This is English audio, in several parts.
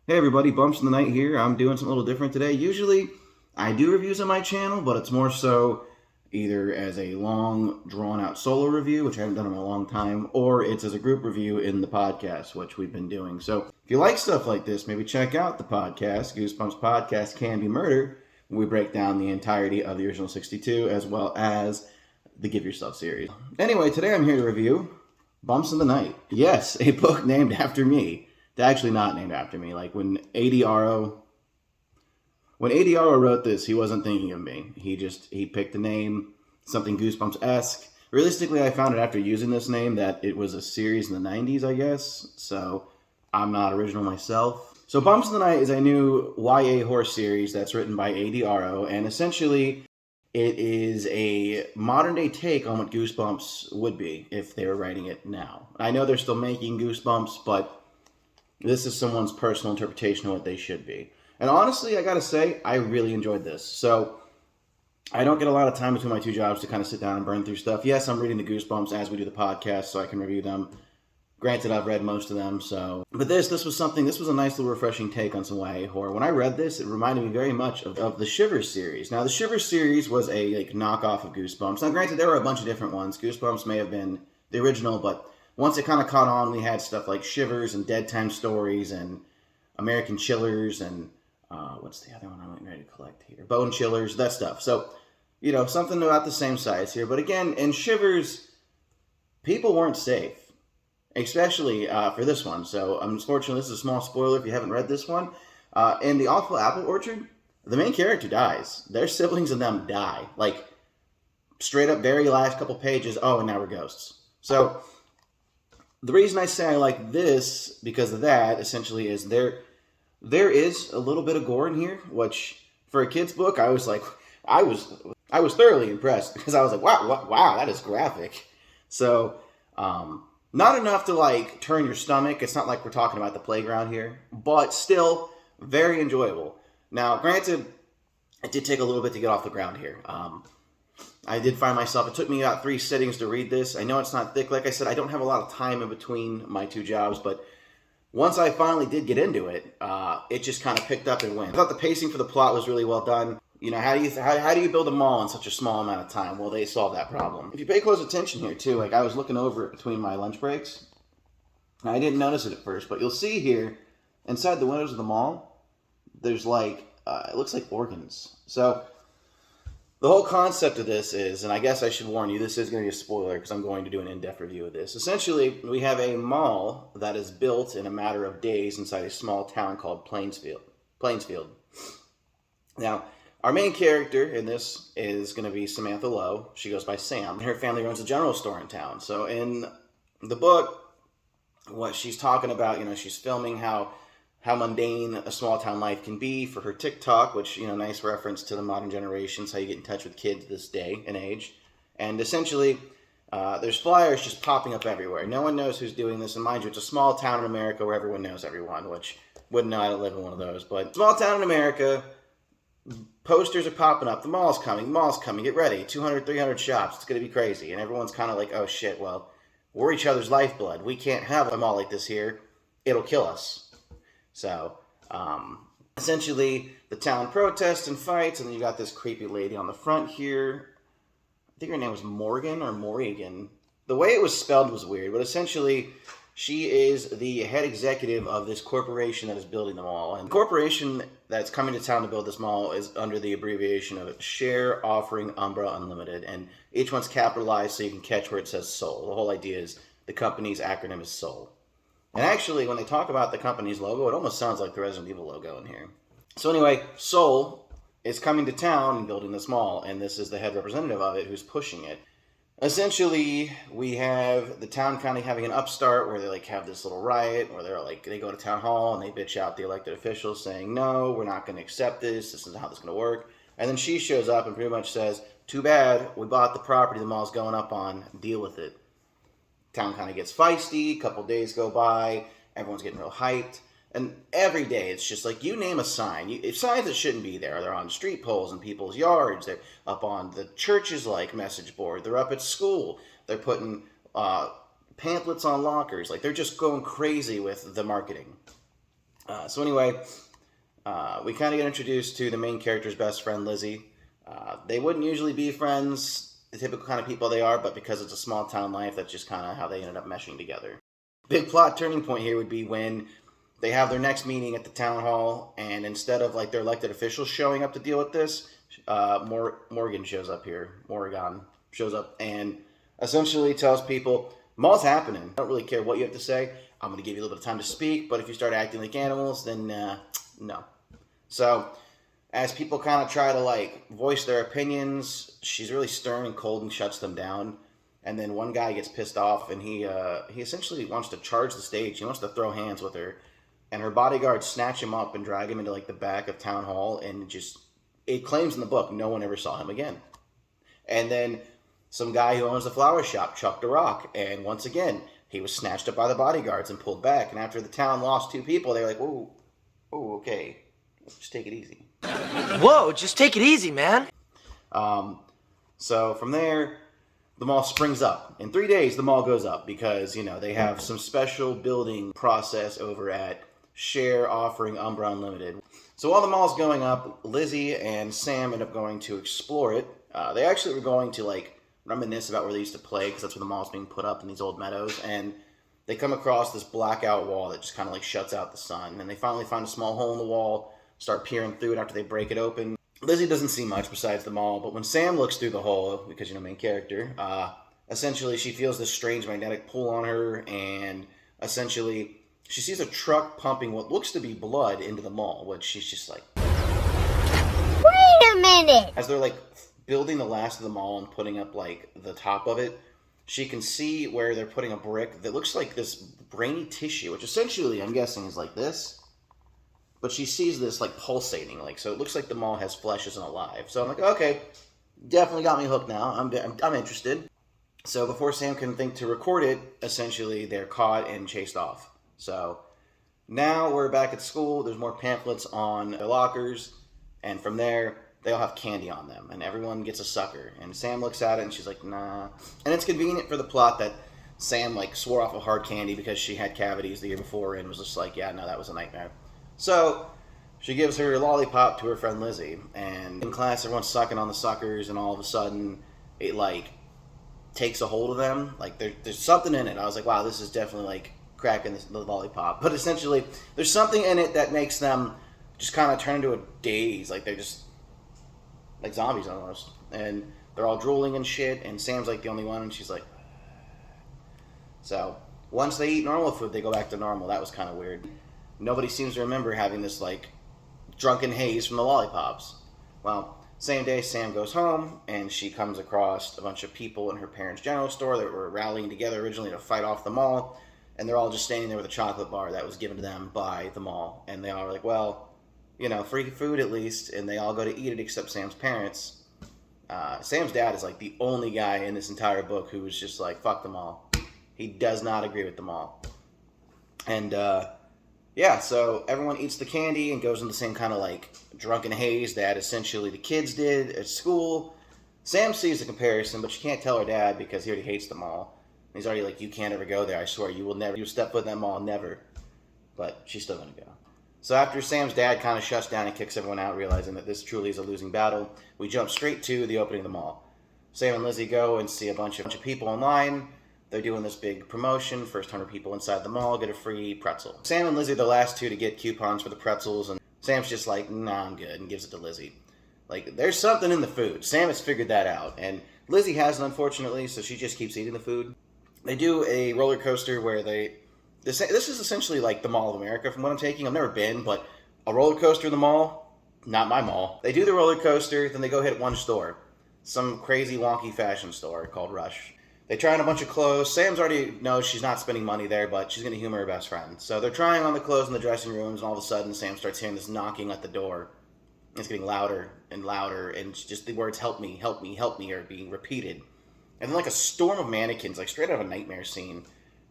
Hey everybody, Bumps in the Night here. I'm doing something a little different today. Usually I do reviews on my channel, but it's more so either as a long, drawn out solo review, which I haven't done in a long time, or it's as a group review in the podcast, which we've been doing. So if you like stuff like this, maybe check out the podcast, Goosebumps Podcast Can Be Murder, where we break down the entirety of the original 62 as well as the Give Yourself series. Anyway, today I'm here to review Bumps in the Night. Yes, a book named after me. Actually not named after me. Like when ADRO wrote this, he wasn't thinking of me. He picked a name, something Goosebumps-esque. Realistically, I found it after using this name that it was a series in the 90s, I guess. So I'm not original myself. So Bumps in the Night is a new YA horror series that's written by ADRO, and essentially it is a modern day take on what Goosebumps would be if they were writing it now. I know they're still making Goosebumps, but this is someone's personal interpretation of what they should be. And honestly, I gotta say, I really enjoyed this. So I don't get a lot of time between my two jobs to kind of sit down and burn through stuff. Yes, I'm reading the Goosebumps as we do the podcast, so I can review them. Granted, I've read most of them, so. But this was a nice little refreshing take on some YA horror. When I read this, it reminded me very much of the Shivers series. Now, the Shivers series was a knockoff of Goosebumps. Now, granted, there were a bunch of different ones. Goosebumps may have been the original, but once it kind of caught on, we had stuff like Shivers and Dead Time Stories and American Chillers and what's the other one I'm ready to collect here? Bone Chillers, that stuff. So, something about the same size here. But again, in Shivers, people weren't safe, especially for this one. So, unfortunately, this is a small spoiler if you haven't read this one. In The Awful Apple Orchard, the main character dies. Their siblings and them die. Like, straight up, very last couple pages, oh, and now we're ghosts. So, the reason I say I like this because of that, essentially, is there is a little bit of gore in here, which for a kid's book, I was thoroughly impressed because I was like, wow, that is graphic. So, not enough to like turn your stomach. It's not like we're talking about the playground here, but still very enjoyable. Now, granted, it did take a little bit to get off the ground here. I did find myself, it took me about 3 sittings to read this. I know it's not thick. Like I said, I don't have a lot of time in between my two jobs, but once I finally did get into it, it just kind of picked up and went. I thought the pacing for the plot was really well done. How do you build a mall in such a small amount of time? Well, they solved that problem. If you pay close attention here, too, like I was looking over it between my lunch breaks, and I didn't notice it at first, but you'll see here, inside the windows of the mall, there's it looks like organs. So, the whole concept of this is, and I guess I should warn you, this is going to be a spoiler because I'm going to do an in-depth review of this. Essentially, we have a mall that is built in a matter of days inside a small town called Plainsfield. Now, our main character in this is going to be Samantha Lowe. She goes by Sam. Her family runs a general store in town. So in the book, what she's talking about, she's filming how mundane a small town life can be for her TikTok, which, nice reference to the modern generations, how you get in touch with kids this day and age. And essentially, there's flyers just popping up everywhere. No one knows who's doing this. And mind you, it's a small town in America where everyone knows everyone, which wouldn't know how to live in one of those. But small town in America, posters are popping up. The mall's coming. Get ready. 200, 300 shops. It's going to be crazy. And everyone's kind of like, oh shit, well, we're each other's lifeblood. We can't have a mall like this here. It'll kill us. So, essentially, the town protests and fights, and then you got this creepy lady on the front here. I think her name was Morgan or Morrigan. The way it was spelled was weird, but essentially, she is the head executive of this corporation that is building the mall. And the corporation that's coming to town to build this mall is under the abbreviation of Share Offering Umbra Unlimited, and each one's capitalized so you can catch where it says SOUL. The whole idea is the company's acronym is SOUL. And actually, when they talk about the company's logo, it almost sounds like the Resident Evil logo in here. So anyway, Soul is coming to town and building this mall, and this is the head representative of it who's pushing it. Essentially, we have the town kind of having an upstart where they have this little riot, where they go to town hall and they bitch out the elected officials saying, no, we're not going to accept this. This isn't how this is going to work. And then she shows up and pretty much says, too bad, we bought the property the mall's going up on, deal with it. Town kind of gets feisty, a couple days go by, everyone's getting real hyped, and every day it's just like, you name a sign, signs that shouldn't be there, they're on street poles in people's yards, they're up on the church's message board, they're up at school, they're putting pamphlets on lockers, they're just going crazy with the marketing. So anyway, we kind of get introduced to the main character's best friend, Lizzie. They wouldn't usually be friends, the typical kind of people they are, but because it's a small town life, that's just kind of how they ended up meshing together. Big plot turning point here would be when they have their next meeting at the town hall, and instead of like their elected officials showing up to deal with this, Morgan shows up here. Morgan shows up and essentially tells people, "Mall's happening. I don't really care what you have to say. I'm going to give you a little bit of time to speak, but if you start acting like animals, then no." So as people kind of try to like voice their opinions, she's really stern and cold and shuts them down. And then one guy gets pissed off, and he essentially wants to charge the stage. He wants to throw hands with her, and her bodyguards snatch him up and drag him into like the back of town hall, and just it claims in the book no one ever saw him again. And then some guy who owns the flower shop chucked a rock, and once again he was snatched up by the bodyguards and pulled back. And after the town lost two people, they were like, "Whoa, oh, okay, just take it easy." Whoa, just take it easy, man. So from there, the mall springs up. In 3 days, the mall goes up because, they have some special building process over at Share offering Umbra Unlimited. So while the mall's going up, Lizzie and Sam end up going to explore it. They actually were going to, like, reminisce about where they used to play because that's where the mall's being put up in these old meadows. And they come across this blackout wall that just kind of, like, shuts out the sun. And they finally find a small hole in the wall, start peering through it after they break it open. Lizzie doesn't see much besides the mall, but when Sam looks through the hole, because, main character, essentially she feels this strange magnetic pull on her, and essentially she sees a truck pumping what looks to be blood into the mall, which she's just like, wait a minute! As they're, like, building the last of the mall and putting up, like, the top of it, she can see where they're putting a brick that looks like this brainy tissue, which essentially, I'm guessing, is like this. But she sees this, like, pulsating, like, so it looks like the mall has flesh, isn't alive. So I'm like, okay, definitely got me hooked now. I'm interested. So before Sam can think to record it, essentially they're caught and chased off. So now we're back at school. There's more pamphlets on their lockers, and from there they all have candy on them, and everyone gets a sucker. And Sam looks at it and she's like, nah. And it's convenient for the plot that Sam, like, swore off of hard candy because she had cavities the year before and was just like, yeah, no, that was a nightmare. So she gives her lollipop to her friend Lizzie, and in class everyone's sucking on the suckers, and all of a sudden it, like, takes a hold of them. Like, there's something in it. I was like, wow, this is definitely, like, cracking the lollipop. But essentially there's something in it that makes them just kind of turn into a daze. Like, they're just like zombies almost, and they're all drooling and shit, and Sam's like the only one, and she's like, so once they eat normal food, they go back to normal. That was kind of weird. Nobody seems to remember having this, like, drunken haze from the lollipops. Well, same day, Sam goes home, and she comes across a bunch of people in her parents' general store that were rallying together originally to fight off the mall, and they're all just standing there with a chocolate bar that was given to them by the mall. And they all were like, well, free food at least, and they all go to eat it except Sam's parents. Sam's dad is, like, the only guy in this entire book who was just like, fuck the mall. He does not agree with the mall. And, yeah, so everyone eats the candy and goes in the same kind of, like, drunken haze that essentially the kids did at school. Sam sees the comparison, but she can't tell her dad because he already hates the mall. He's already like, you can't ever go there. I swear, you'll step foot in that mall, never. But she's still going to go. So after Sam's dad kind of shuts down and kicks everyone out, realizing that this truly is a losing battle, we jump straight to the opening of the mall. Sam and Lizzie go and see a bunch of people online. They're doing this big promotion. First 100 people inside the mall get a free pretzel. Sam and Lizzie are the last two to get coupons for the pretzels, and Sam's just like, nah, I'm good, and gives it to Lizzie. Like, there's something in the food. Sam has figured that out, and Lizzie hasn't, unfortunately, so she just keeps eating the food. They do a roller coaster where this is essentially like the Mall of America from what I'm taking. I've never been, but a roller coaster in the mall, not my mall. They do the roller coaster, then they go hit one store. Some crazy wonky fashion store called Rush. They try on a bunch of clothes. Sam's already knows she's not spending money there, but she's going to humor her best friend. So they're trying on the clothes in the dressing rooms, and all of a sudden Sam starts hearing this knocking at the door. It's getting louder and louder, and just the words, help me, help me, help me, are being repeated. And then, like, a storm of mannequins, like straight out of a nightmare scene,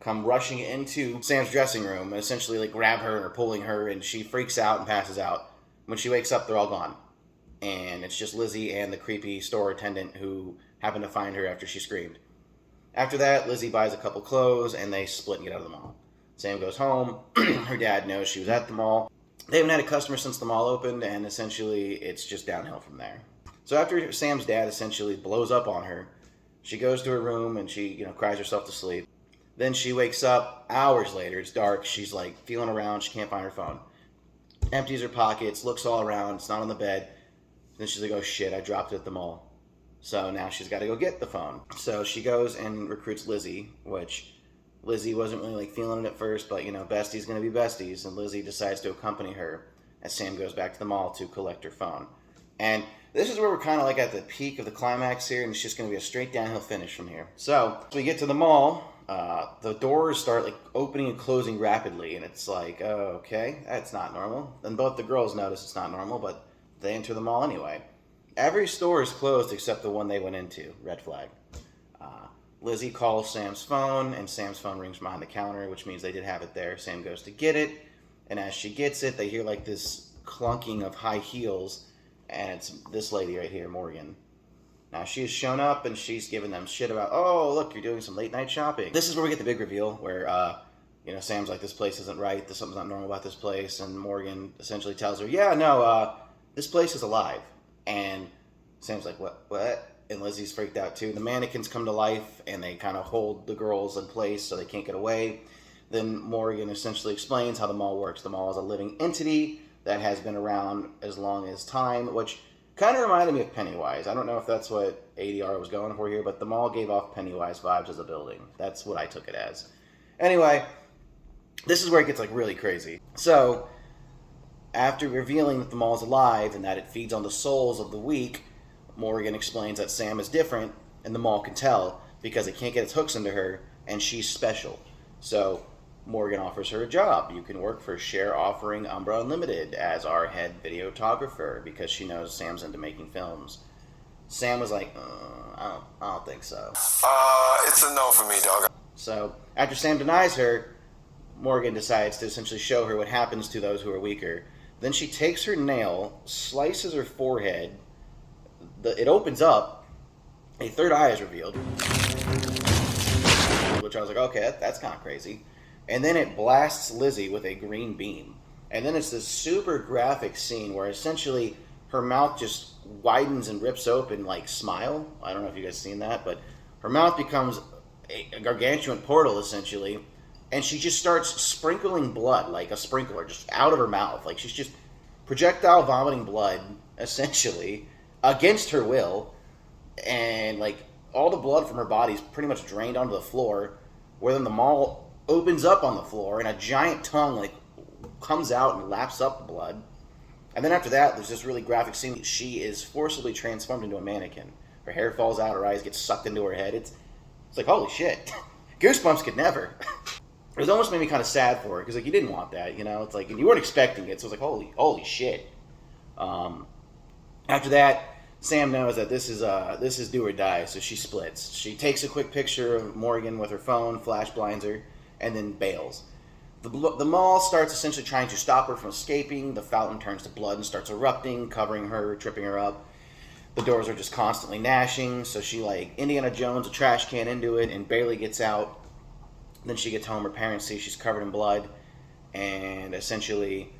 come rushing into Sam's dressing room and essentially, like, grab her and are pulling her, and she freaks out and passes out. When she wakes up, they're all gone. And it's just Lizzie and the creepy store attendant who happened to find her after she screamed. After that, Lizzie buys a couple clothes, and they split and get out of the mall. Sam goes home. Her dad knows she was at the mall. They haven't had a customer since the mall opened, and essentially it's just downhill from there. So after Sam's dad essentially blows up on her, she goes to her room and she, cries herself to sleep. Then she wakes up hours later. It's dark. She's like feeling around. She can't find her phone. Empties her pockets, looks all around. It's not on the bed. Then she's like, oh shit, I dropped it at the mall. So now she's got to go get the phone. So she goes and recruits Lizzie, which Lizzie wasn't really feeling it at first, but besties gonna be besties, and Lizzie decides to accompany her as Sam goes back to the mall to collect her phone. And this is where we're kind of at the peak of the climax here, and it's just gonna be a straight downhill finish from here. So we get to the mall. The doors start opening and closing rapidly, and it's like, oh, okay, that's not normal. And both the girls notice it's not normal, but they enter the mall anyway. Every store is closed except the one they went into. Red flag. Lizzie calls Sam's phone, and Sam's phone rings behind the counter, which means they did have it there. Sam goes to get it, and as she gets it, they hear this clunking of high heels, and it's this lady right here, Morgan. Now, she has shown up, and she's giving them shit about, oh, look, you're doing some late-night shopping. This is where we get the big reveal, where, Sam's like, this place isn't right, something's not normal about this place, and Morgan essentially tells her, yeah, no, this place is alive. And Sam's like, what? And Lizzie's freaked out too. The mannequins come to life, and they kind of hold the girls in place so they can't get away. Then Morgan essentially explains how the mall works. The mall is a living entity that has been around as long as time, which kind of reminded me of Pennywise. I don't know if that's what ADR was going for here, but the mall gave off Pennywise vibes as a building. That's what I took it as. Anyway, this is where it gets really crazy. So, after revealing that the mall is alive and that it feeds on the souls of the weak, Morgan explains that Sam is different, and the mall can tell because it can't get its hooks into her, and she's special. So Morgan offers her a job. You can work for Share Offering Umbra Unlimited as our head videographer because she knows Sam's into making films. Sam was like, I don't think so. It's a no for me, dog. So after Sam denies her, Morgan decides to essentially show her what happens to those who are weaker. Then she takes her nail, slices her forehead. It opens up, a third eye is revealed, which I was like, okay, that's kind of crazy. And then it blasts Lizzie with a green beam. And then it's this super graphic scene where essentially her mouth just widens and rips open Smile. I don't know if you guys seen that, but her mouth becomes a gargantuan portal essentially, and she just starts sprinkling blood like a sprinkler just out of her mouth. She's just projectile vomiting blood essentially against her will, and all the blood from her body is pretty much drained onto the floor, where then the mall opens up on the floor and a giant tongue comes out and laps up the blood. And then after that, there's this really graphic scene. She is forcibly transformed into a mannequin. Her hair falls out, her eyes get sucked into her head. It's like, holy shit. Goosebumps could never. It almost made me kind of sad for her because you didn't want that, it's and you weren't expecting it, so it's holy shit. After that, Sam knows that this is do or die, so she splits. She takes a quick picture of Morgan with her phone, flash blinds her, and then bails. The mall starts essentially trying to stop her from escaping. The fountain turns to blood and starts erupting, covering her, tripping her up. The doors are just constantly gnashing, so she Indiana Jones a trash can into it and barely gets out. Then she gets home, her parents see she's covered in blood, and essentially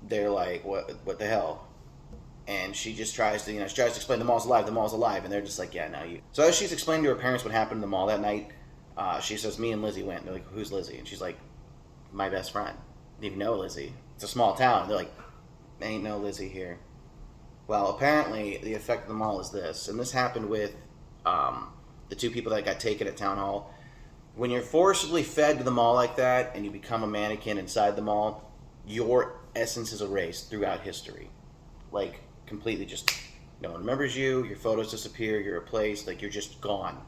they're like, what the hell? And she just tries to explain the mall's alive, and they're just like, yeah, no, you. So as she's explaining to her parents what happened in the mall that night, she says, me and Lizzie went. And they're like, who's Lizzie? And she's like, my best friend. Didn't even know Lizzie. It's a small town. They're like, ain't no Lizzie here. Well, apparently the effect of the mall is this, and this happened with the two people that got taken at Town Hall. When you're forcibly fed to the mall like that, and you become a mannequin inside the mall, your essence is erased throughout history. Completely just, no one remembers you, your photos disappear, you're replaced, you're just gone.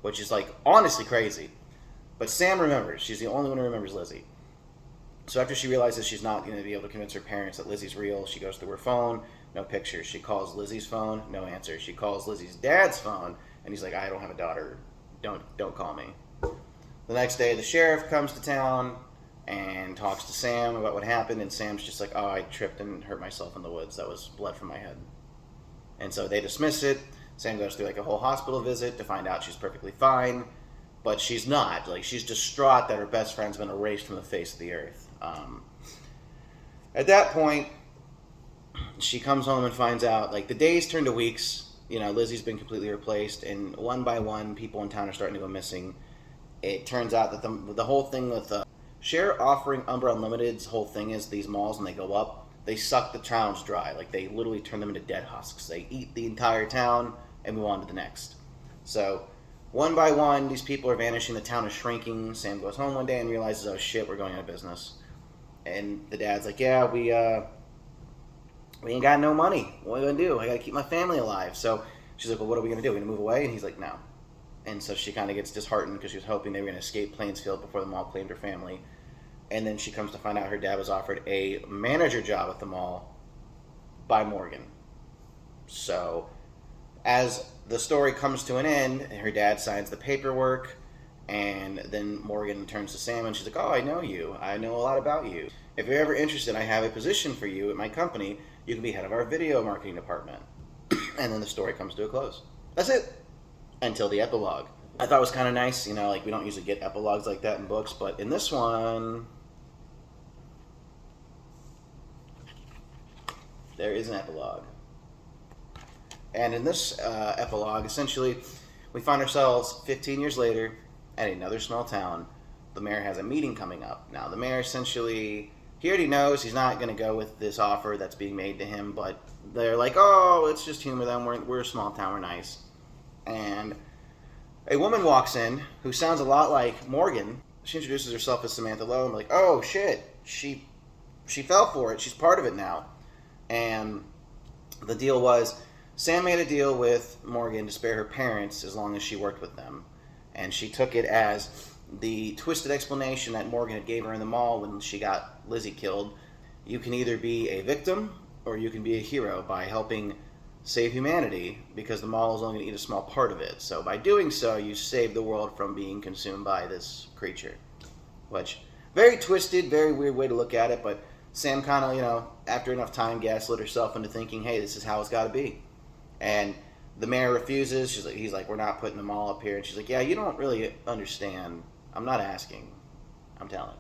Which is, honestly crazy. But Sam remembers. She's the only one who remembers Lizzie. So after she realizes she's not going to be able to convince her parents that Lizzie's real, she goes through her phone, no pictures. She calls Lizzie's phone, no answer. She calls Lizzie's dad's phone, and he's like, I don't have a daughter. Don't call me. The next day, the sheriff comes to town and talks to Sam about what happened, and Sam's just like, oh, I tripped and hurt myself in the woods. That was blood from my head. And so they dismiss it. Sam goes through a whole hospital visit to find out she's perfectly fine. but she's not. Like, she's distraught that her best friend's been erased from the face of the earth. At that point, she comes home and finds out, like, the days turn to weeks. You know, Lizzie's been completely replaced, and one by one, people in town are starting to go missing. It turns out that the whole thing with Share offering Umbra Unlimited's whole thing is these malls, when they go up, they suck the towns dry. Like, they literally turn them into dead husks. They eat the entire town and move on to the next. So, one by one, these people are vanishing. The town is shrinking. Sam goes home one day and realizes, oh shit, we're going out of business. And the dad's like, yeah, we ain't got no money. What are we going to do? I got to keep my family alive. So she's like, well, what are we going to do? We're going to move away? And he's like, no. And so she kind of gets disheartened because she was hoping they were going to escape Plainsfield before the mall claimed her family. And then she comes to find out her dad was offered a manager job at the mall by Morgan. So as the story comes to an end, her dad signs the paperwork, and then Morgan turns to Sam and she's like, oh, I know you. I know a lot about you. If you're ever interested, I have a position for you at my company. You can be head of our video marketing department. And then the story comes to a close. That's it. Until the epilogue. I thought it was kind of nice, you know, like we don't usually get epilogues like that in books, but in this one, there is an epilogue. And in this epilogue, essentially, we find ourselves 15 years later at another small town. The mayor has a meeting coming up. Now, the mayor essentially, he already knows he's not going to go with this offer that's being made to him, but they're like, oh, let's just humor them. We're a small town. We're nice. And a woman walks in who sounds a lot like Morgan. She introduces herself as Samantha Lowe, and we're like, oh, shit. She fell for it. She's part of it now. And the deal was, Sam made a deal with Morgan to spare her parents as long as she worked with them. And she took it as the twisted explanation that Morgan had gave her in the mall when she got Lizzie killed. You can either be a victim or you can be a hero by helping save humanity, because the mall is only going to eat a small part of it. So by doing so, you save the world from being consumed by this creature. Which, very twisted, very weird way to look at it, but Sam kind of, you know, after enough time gaslit herself into thinking, hey, this is how it's got to be. And the mayor refuses. He's like, we're not putting the mall up here. And she's like, yeah, you don't really understand. I'm not asking. I'm telling.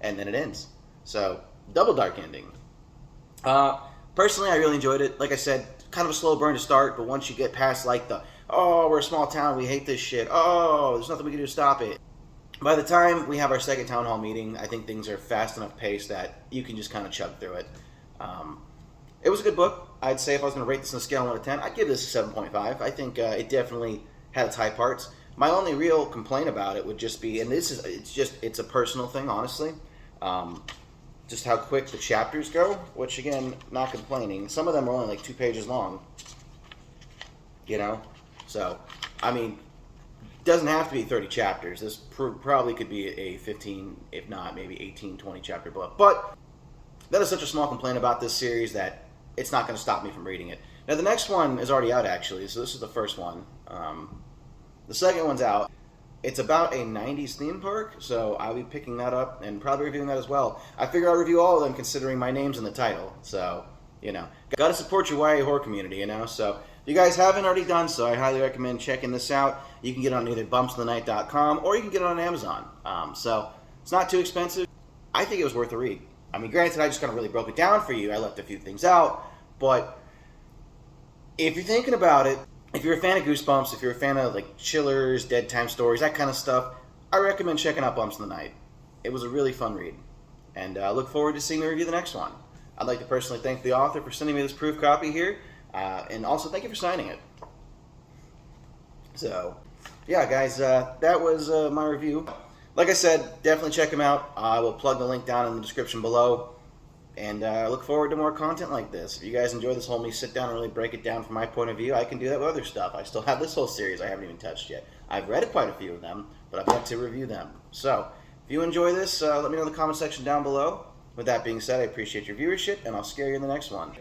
And then it ends. So, double dark ending. Personally, I really enjoyed it. Like I said, kind of a slow burn to start, but once you get past like the, oh, we're a small town, we hate this shit, oh, there's nothing we can do to stop it. By the time we have our second town hall meeting, I think things are fast enough paced that you can just kind of chug through it. It was a good book. I'd say if I was going to rate this on a scale of 1 to 10, I'd give this a 7.5. I think it definitely had its high parts. My only real complaint about it would just be, and it's a personal thing, honestly, just how quick the chapters go, which, again, not complaining. Some of them are only like 2 pages long, you know? So, I mean, doesn't have to be 30 chapters. This probably could be a 15, if not maybe 18, 20 chapter book. But that is such a small complaint about this series that it's not going to stop me from reading it. Now, the next one is already out, actually, so this is the first one. The second one's out. It's about a 90s theme park, so I'll be picking that up and probably reviewing that as well. I figure I'll review all of them considering my name's in the title. So, you know, got to support your YA horror community, you know. So, if you guys haven't already done so, I highly recommend checking this out. You can get it on either bumpsofthenight.com or you can get it on Amazon. So, it's not too expensive. I think it was worth a read. I mean, granted, I just kind of really broke it down for you. I left a few things out. But if you're thinking about it, if you're a fan of Goosebumps, if you're a fan of like chillers, dead time stories, that kind of stuff, I recommend checking out Bumps in the Night. It was a really fun read. And I look forward to seeing me review the next one. I'd like to personally thank the author for sending me this proof copy here. And also thank you for signing it. So, yeah, guys, that was my review. Like I said, definitely check them out. I will plug the link down in the description below. And I look forward to more content like this. If you guys enjoy this whole me sit down and really break it down from my point of view, I can do that with other stuff. I still have this whole series I haven't even touched yet. I've read quite a few of them, but I've yet to review them. So, if you enjoy this, let me know in the comment section down below. With that being said, I appreciate your viewership, and I'll scare you in the next one.